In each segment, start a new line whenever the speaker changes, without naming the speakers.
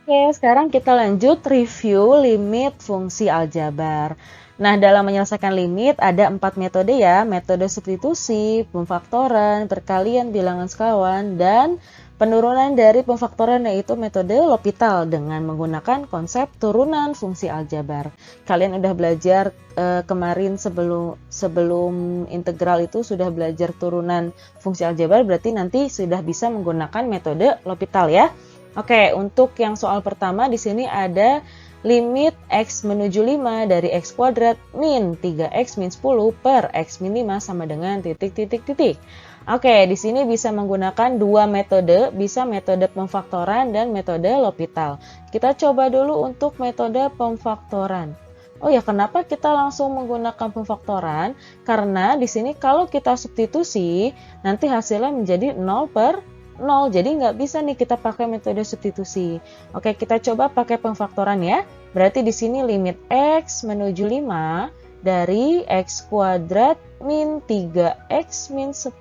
Oke, sekarang kita lanjut review limit fungsi aljabar. Nah, dalam menyelesaikan limit ada 4 metode ya, metode substitusi, pemfaktoran, perkalian bilangan sekawan, dan penurunan dari pemfaktoran yaitu metode L'Hopital dengan menggunakan konsep turunan fungsi aljabar. Kalian udah belajar kemarin sebelum integral itu sudah belajar turunan fungsi aljabar, berarti nanti sudah bisa menggunakan metode L'Hopital ya. Oke, untuk yang soal pertama di sini ada limit x menuju 5 dari x kuadrat min 3x min 10 per x min 5 sama dengan titik. Oke, di sini bisa menggunakan dua metode, bisa metode pemfaktoran dan metode L'Hopital. Kita coba dulu untuk metode pemfaktoran. Oh ya, kenapa kita langsung menggunakan pemfaktoran? Karena di sini kalau kita substitusi, nanti hasilnya menjadi 0 per 0, jadi nggak bisa nih kita pakai metode substitusi. Oke, kita coba pakai pemfaktoran ya. Berarti di sini limit x menuju 5 dari x kuadrat min 3x min 10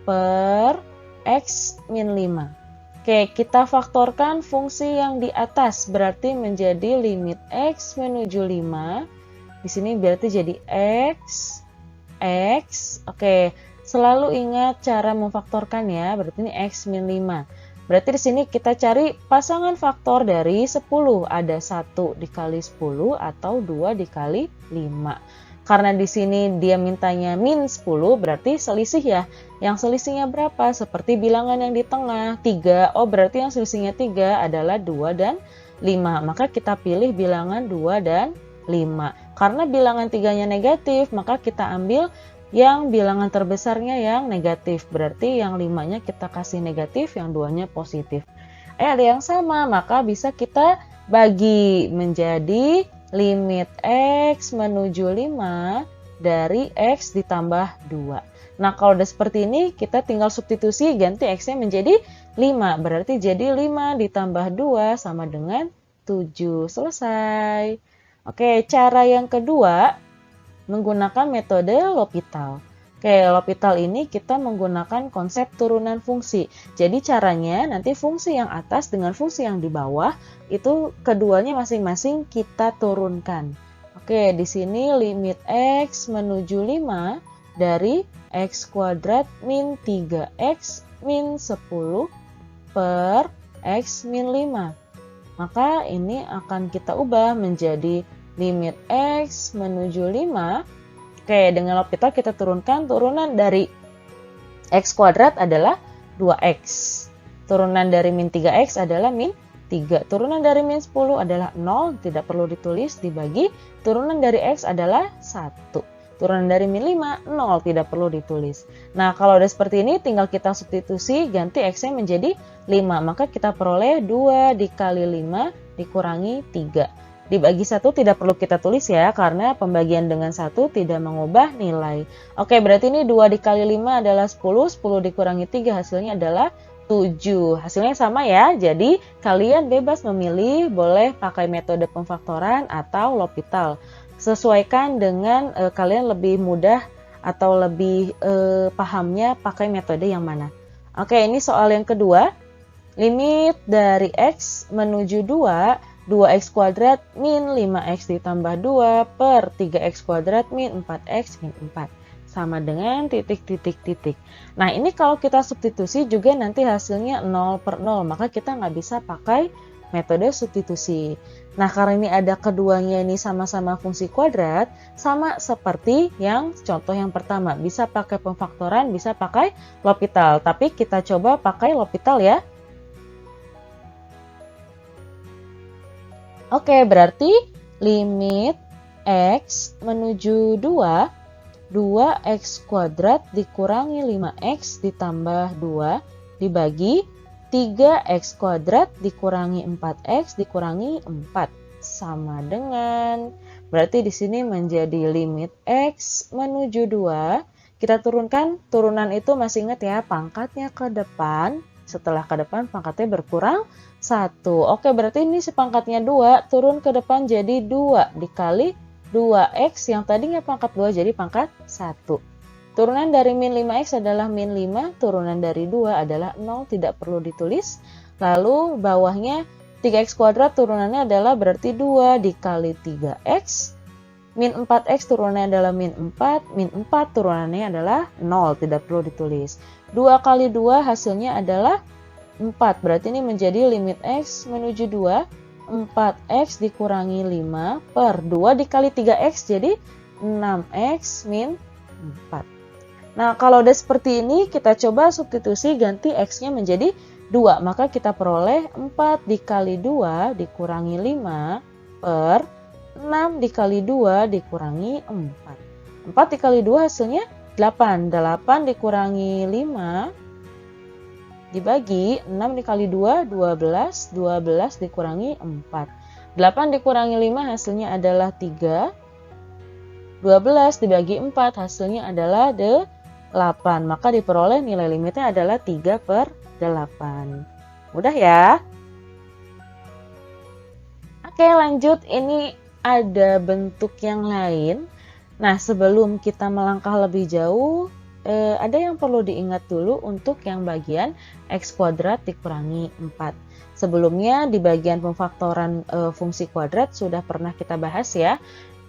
per x min 5. Oke, kita faktorkan fungsi yang di atas, berarti menjadi limit x menuju 5. Di sini berarti jadi x. Oke. Selalu ingat cara memfaktorkan ya, berarti ini x min 5. Berarti di sini kita cari pasangan faktor dari 10. Ada 1 dikali 10 atau 2 dikali 5. Karena di sini dia mintanya min 10, berarti selisih ya. Yang selisihnya berapa? Seperti bilangan yang di tengah, 3. Oh, berarti yang selisihnya 3 adalah 2 dan 5. Maka kita pilih bilangan 2 dan 5. Karena bilangan 3-nya negatif, maka kita ambil yang bilangan terbesarnya yang negatif, berarti yang 5-nya kita kasih negatif, yang 2-nya positif. Ada yang sama, maka bisa kita bagi menjadi limit x menuju 5 dari x ditambah 2. Nah, kalau udah seperti ini, kita tinggal substitusi, ganti x-nya menjadi 5, berarti jadi 5 ditambah 2 sama dengan 7. Selesai. Oke, cara yang kedua, menggunakan metode L'Hopital. Oke, L'Hopital ini kita menggunakan konsep turunan fungsi. Jadi caranya nanti fungsi yang atas dengan fungsi yang di bawah itu keduanya masing-masing kita turunkan. Oke, di sini limit x menuju 5 dari x kuadrat min 3x min 10 per x min 5. Maka ini akan kita ubah menjadi limit x menuju 5. Oke, dengan L'Hopital kita turunkan, turunan dari x kuadrat adalah 2x. Turunan dari min 3x adalah min 3. Turunan dari min 10 adalah 0, tidak perlu ditulis, dibagi. Turunan dari x adalah 1. Turunan dari min 5, 0, tidak perlu ditulis. Nah, kalau udah seperti ini, tinggal kita substitusi, ganti x-nya menjadi 5. Maka kita peroleh 2 dikali 5 dikurangi 3. Dibagi 1 tidak perlu kita tulis ya, karena pembagian dengan 1 tidak mengubah nilai. Oke, berarti ini 2 dikali 5 adalah 10, 10 dikurangi 3 hasilnya adalah 7. Hasilnya sama ya, jadi kalian bebas memilih, boleh pakai metode pemfaktoran atau L'Hopital. Sesuaikan dengan kalian lebih mudah atau lebih pahamnya pakai metode yang mana. Oke, ini soal yang kedua. Limit dari x menuju 2x kuadrat min 5x ditambah 2 per 3x kuadrat min 4x min 4 sama dengan titik. Nah, ini kalau kita substitusi juga nanti hasilnya 0 per 0, maka kita nggak bisa pakai metode substitusi. Nah, karena ini ada keduanya ini sama-sama fungsi kuadrat, sama seperti yang contoh yang pertama, bisa pakai pemfaktoran, bisa pakai L'Hopital. Tapi kita coba pakai L'Hopital ya. Oke, berarti limit x menuju 2x kuadrat dikurangi 5x ditambah 2 dibagi 3x kuadrat dikurangi 4x dikurangi 4 sama dengan, berarti di sini menjadi limit x menuju 2. Kita turunkan, turunan itu masih ingat ya, pangkatnya ke depan. Setelah ke depan pangkatnya berkurang 1. Oke, berarti ini pangkatnya 2, turun ke depan jadi 2 dikali 2x yang tadinya pangkat 2 jadi pangkat 1. Turunan dari min 5x adalah min 5, turunan dari 2 adalah 0, tidak perlu ditulis. Lalu bawahnya 3x kuadrat turunannya adalah berarti 2 dikali 3x. Min 4x turunannya adalah min 4. Min 4 turunannya adalah 0. Tidak perlu ditulis. 2 kali 2 hasilnya adalah 4. Berarti ini menjadi limit x menuju 2. 4x dikurangi 5 per 2 dikali 3x jadi 6x min 4. Nah, kalau udah seperti ini, kita coba substitusi ganti x-nya menjadi 2. Maka kita peroleh 4 dikali 2 dikurangi 5 per 6 dikali 2 dikurangi 4. 4 dikali 2 hasilnya 8. 8 dikurangi 5 dibagi 6 dikali 2, 12. 12 dikurangi 4. 8 dikurangi 5 hasilnya adalah 3. 12 dibagi 4 hasilnya adalah 8. Maka diperoleh nilai limitnya adalah 3 per 8. Mudah ya? Oke, lanjut. Ini ada bentuk yang lain. Nah, sebelum kita melangkah lebih jauh, ada yang perlu diingat dulu untuk yang bagian x kuadrat dikurangi 4. Sebelumnya di bagian pemfaktoran fungsi kuadrat sudah pernah kita bahas ya.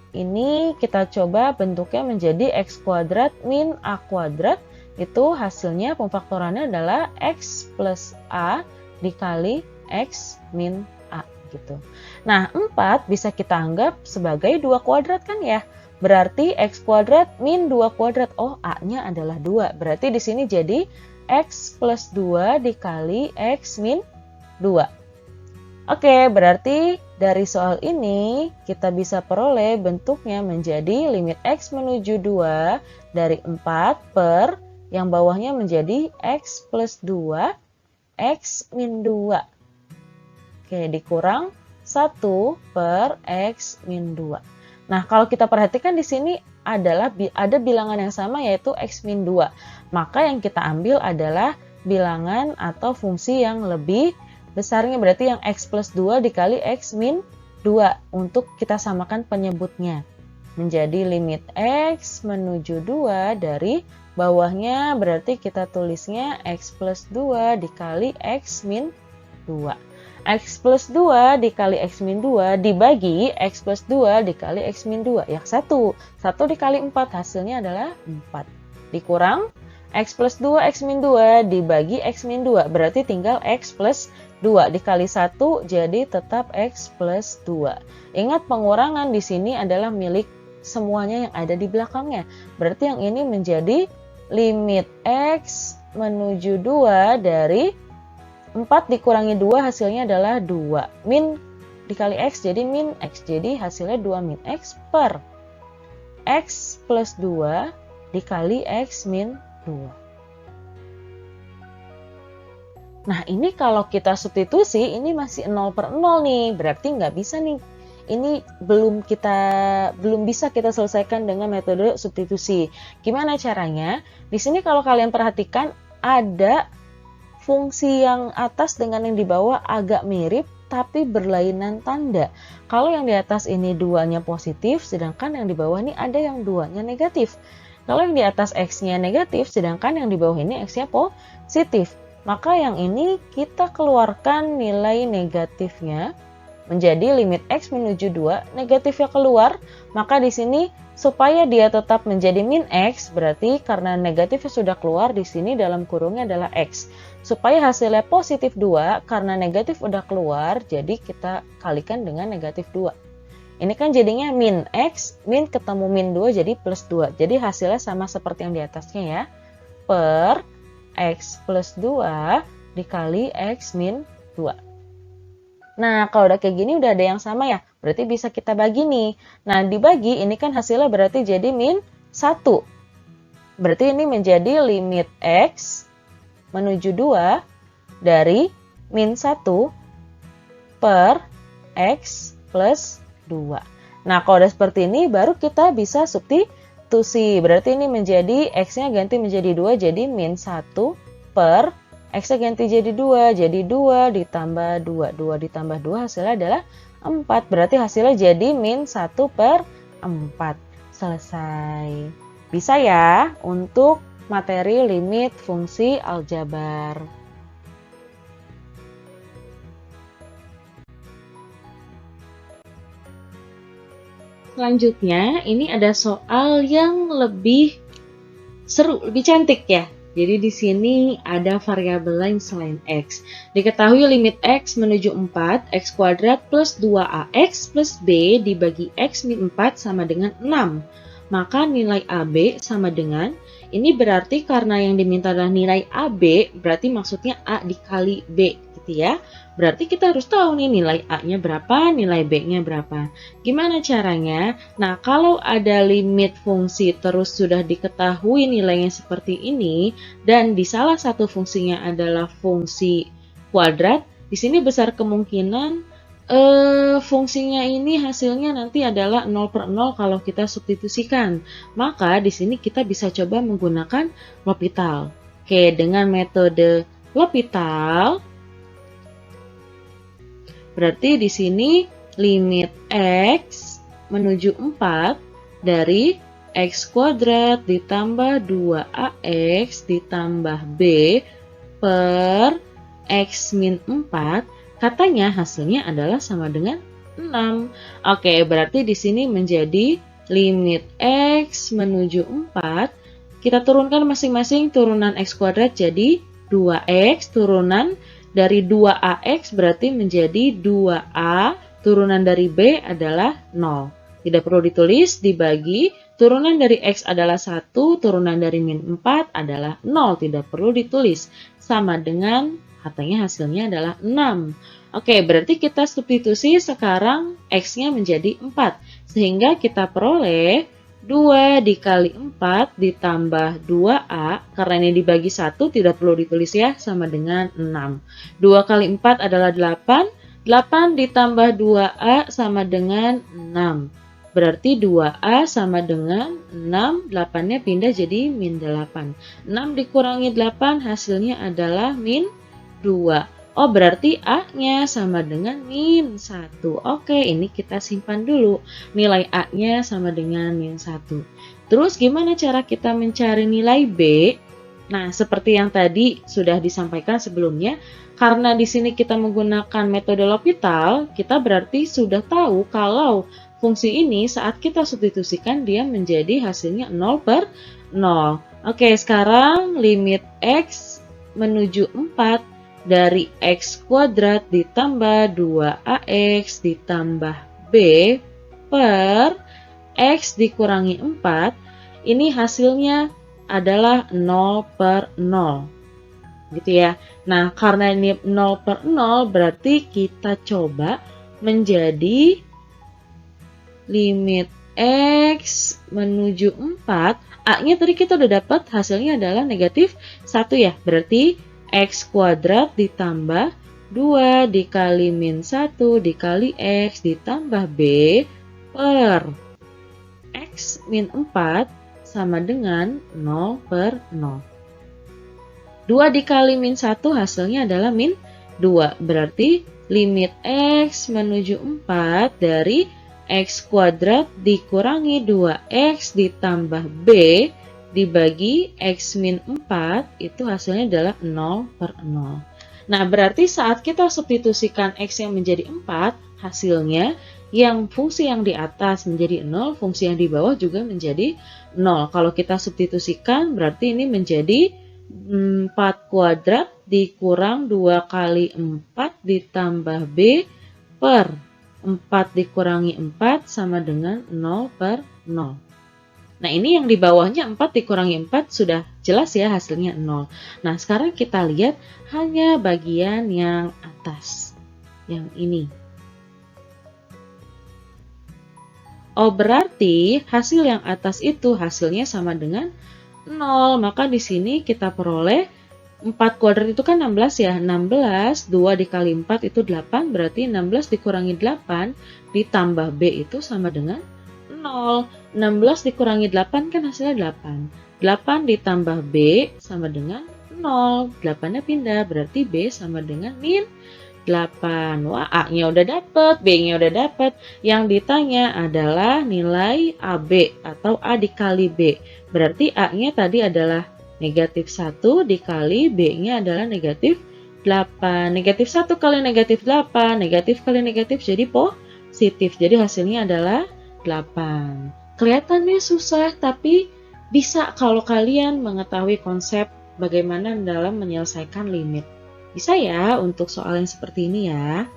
Ini kita coba bentuknya menjadi x kuadrat min a kuadrat. Itu hasilnya pemfaktorannya adalah x plus a dikali x min a gitu. Nah, 4 bisa kita anggap sebagai 2 kuadrat kan ya. Berarti x kuadrat min 2 kuadrat. Oh, a-nya adalah 2. Berarti di sini jadi x plus 2 dikali x min 2. Oke, berarti dari soal ini kita bisa peroleh bentuknya menjadi limit x menuju 2 dari 4 per yang bawahnya menjadi x plus 2 x min 2. Oke, dikurang 1 per x min 2. Nah, kalau kita perhatikan di sini ada bilangan yang sama yaitu x min 2. Maka yang kita ambil adalah bilangan atau fungsi yang lebih besarnya, berarti yang x plus 2 dikali x min 2 untuk kita samakan penyebutnya. Menjadi limit x menuju 2 dari bawahnya berarti kita tulisnya x plus 2 dikali x min 2. X plus 2 dikali x min 2 dibagi x plus 2 dikali x min 2. Yang 1 dikali 4 hasilnya adalah 4. Dikurang x plus 2 x min 2 dibagi x min 2. Berarti tinggal x plus 2 dikali 1 jadi tetap x plus 2. Ingat pengurangan di sini adalah milik semuanya yang ada di belakangnya. Berarti yang ini menjadi limit x menuju 2 dari 4 dikurangi 2 hasilnya adalah 2. Min dikali x jadi min x. Jadi hasilnya 2 min x per x plus 2 dikali x min 2. Nah, ini kalau kita substitusi, ini masih 0 per 0 nih. Berarti nggak bisa nih. Ini belum bisa kita selesaikan dengan metode substitusi. Gimana caranya? Di sini kalau kalian perhatikan, ada fungsi yang atas dengan yang di bawah agak mirip, tapi berlainan tanda. Kalau yang di atas ini 2-nya positif, sedangkan yang di bawah ini ada yang 2-nya negatif. Kalau yang di atas x-nya negatif, sedangkan yang di bawah ini x-nya positif. Maka yang ini kita keluarkan nilai negatifnya menjadi limit x menuju 2, negatifnya keluar, maka di sini supaya dia tetap menjadi min x, berarti karena negatifnya sudah keluar di sini dalam kurungnya adalah x. Supaya hasilnya positif 2, karena negatif udah keluar, jadi kita kalikan dengan negatif 2. Ini kan jadinya min x, min ketemu min 2 jadi plus 2. Jadi hasilnya sama seperti yang di atasnya ya. Per x plus 2 dikali x min 2. Nah, kalau udah kayak gini udah ada yang sama ya. Berarti bisa kita bagi nih. Nah, dibagi ini kan hasilnya berarti jadi min 1. Berarti ini menjadi limit x menuju 2 dari min 1 per x plus 2. Nah, kalau udah seperti ini baru kita bisa substitusi. Berarti ini menjadi x-nya ganti menjadi 2 jadi min 1 per x-nya ganti jadi 2, jadi 2 ditambah 2. 2 ditambah 2 hasilnya adalah 4. Berarti hasilnya jadi min 1 per 4. Selesai. Bisa ya untuk materi limit fungsi aljabar. Selanjutnya, ini ada soal yang lebih seru, lebih cantik ya. Jadi di sini ada variabel lain selain X. Diketahui limit X menuju 4, X kuadrat plus 2AX plus B dibagi X min 4 sama dengan 6. Maka nilai AB sama dengan, ini berarti karena yang diminta adalah nilai AB, berarti maksudnya A dikali B gitu ya. Berarti kita harus tahu nih nilai A-nya berapa, nilai B-nya berapa. Gimana caranya? Nah, kalau ada limit fungsi terus sudah diketahui nilainya seperti ini, dan di salah satu fungsinya adalah fungsi kuadrat, di sini besar kemungkinan fungsinya ini hasilnya nanti adalah 0/0 kalau kita substitusikan. Maka di sini kita bisa coba menggunakan L'Hopital. Oke, dengan metode L'Hopital, berarti di sini limit X menuju 4 dari X kuadrat ditambah 2AX ditambah B per X min 4, katanya hasilnya adalah sama dengan 6. Oke, berarti di sini menjadi limit X menuju 4. Kita turunkan masing-masing turunan X kuadrat jadi 2X, turunan dari 2AX berarti menjadi 2A, turunan dari B adalah 0. Tidak perlu ditulis, dibagi, turunan dari X adalah 1, turunan dari min 4 adalah 0. Tidak perlu ditulis, sama dengan katanya hasilnya adalah 6. Oke, berarti kita substitusi sekarang X-nya menjadi 4. Sehingga kita peroleh 2 dikali 4 ditambah 2A, karena ini dibagi 1 tidak perlu ditulis ya, sama dengan 6. 2 kali 4 adalah 8, 8 ditambah 2A sama dengan 6. Berarti 2A sama dengan 6, 8-nya pindah jadi min 8. 6 dikurangi 8 hasilnya adalah min 2. Oh, berarti A-nya sama dengan min 1. Oke, ini kita simpan dulu. Nilai A-nya sama dengan min 1. Terus gimana cara kita mencari nilai B? Nah, seperti yang tadi sudah disampaikan sebelumnya, karena di sini kita menggunakan metode L'Hopital, kita berarti sudah tahu kalau fungsi ini saat kita substitusikan dia menjadi hasilnya 0/0. Oke, sekarang limit X menuju 4 dari X kuadrat ditambah 2AX ditambah B per X dikurangi 4, ini hasilnya adalah 0/0 gitu ya. Nah, karena ini 0/0 berarti kita coba menjadi limit X menuju 4, A-nya tadi kita udah dapat hasilnya adalah negatif 1 ya, berarti X kuadrat ditambah 2 dikali min 1 dikali X ditambah B per X min 4 sama dengan 0/0. 2 dikali min 1 hasilnya adalah min 2. Berarti limit X menuju 4 dari X kuadrat dikurangi 2X ditambah B dibagi X min 4 itu hasilnya adalah 0/0. Nah, berarti saat kita substitusikan X yang menjadi 4, hasilnya yang fungsi yang di atas menjadi 0, fungsi yang di bawah juga menjadi 0. Kalau kita substitusikan berarti ini menjadi 4 kuadrat dikurang 2 kali 4 ditambah B per 4 dikurangi 4 sama dengan 0/0. Nah, ini yang di bawahnya 4 dikurangi 4 sudah jelas ya hasilnya 0. Nah, sekarang kita lihat hanya bagian yang atas, yang ini. Oh, berarti hasil yang atas itu hasilnya sama dengan 0. Maka di sini kita peroleh 4 kuadrat itu kan 16 ya. 16, 2 dikali 4 itu 8, berarti 16 dikurangi 8 ditambah B itu sama dengan 0. 16 dikurangi 8 kan hasilnya 8. 8 ditambah B sama dengan 0. 8-nya pindah, berarti B sama dengan min 8. Wah, A-nya udah dapet, B-nya udah dapet. Yang ditanya adalah nilai AB atau A dikali B. Berarti A-nya tadi adalah negatif 1 dikali B-nya adalah negatif 8. Negatif 1 kali negatif 8, negatif kali negatif jadi positif. Jadi hasilnya adalah 8. Kelihatannya susah, tapi bisa kalau kalian mengetahui konsep bagaimana dalam menyelesaikan limit. Bisa ya untuk soal yang seperti ini ya.